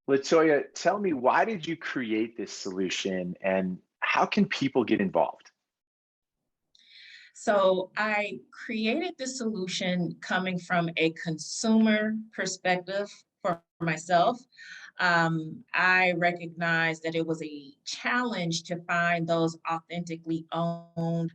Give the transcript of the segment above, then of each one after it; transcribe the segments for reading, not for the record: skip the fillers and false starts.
LaToya, tell me, why did you create this solution and how can people get involved? So I created this solution coming from a consumer perspective for myself. I recognized that it was a challenge to find those authentically owned,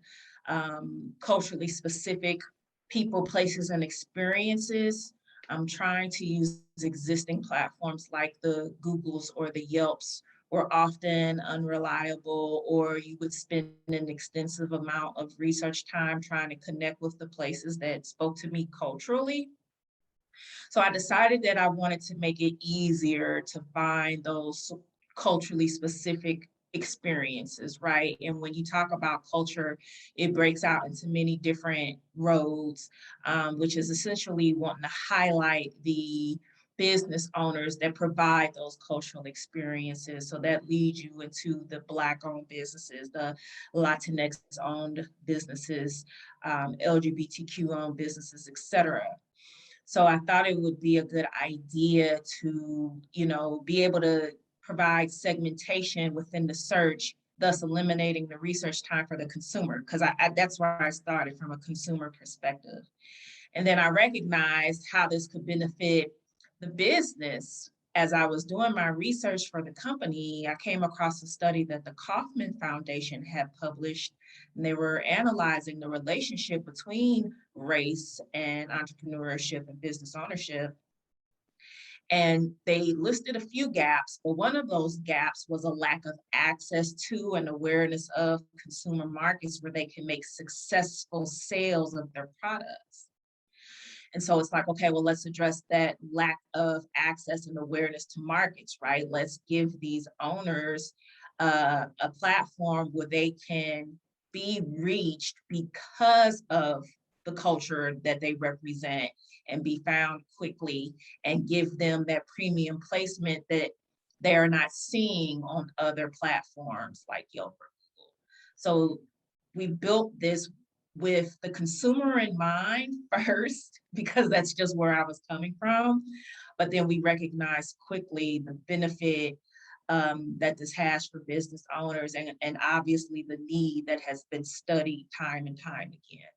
culturally specific people, places, and experiences. I'm trying to use existing platforms like the Googles or the Yelps were often unreliable, or you would spend an extensive amount of research time trying to connect with the places that spoke to me culturally. So I decided that I wanted to make it easier to find those culturally specific experiences, right? And when you talk about culture, it breaks out into many different roads, which is essentially wanting to highlight the business owners that provide those cultural experiences. So that leads you into the Black-owned businesses, the Latinx-owned businesses, LGBTQ-owned businesses, et cetera. So I thought it would be a good idea to, be able to provide segmentation within the search, thus eliminating the research time for the consumer, because that's where I started, from a consumer perspective. And then I recognized how this could benefit the business. As I was doing my research for the company, I came across a study that the Kauffman Foundation had published, and they were analyzing the relationship between race and entrepreneurship and business ownership. And they listed a few gaps, but one of those gaps was a lack of access to and awareness of consumer markets where they can make successful sales of their products. And so it's like, okay, well, let's address that lack of access and awareness to markets, right? Let's give these owners a platform where they can be reached because of the culture that they represent and be found quickly, and give them that premium placement that they are not seeing on other platforms like Yelp or Google. So we built this with the consumer in mind first, because that's just where I was coming from. But then we recognized quickly the benefit that this has for business owners, and obviously the need that has been studied time and time again.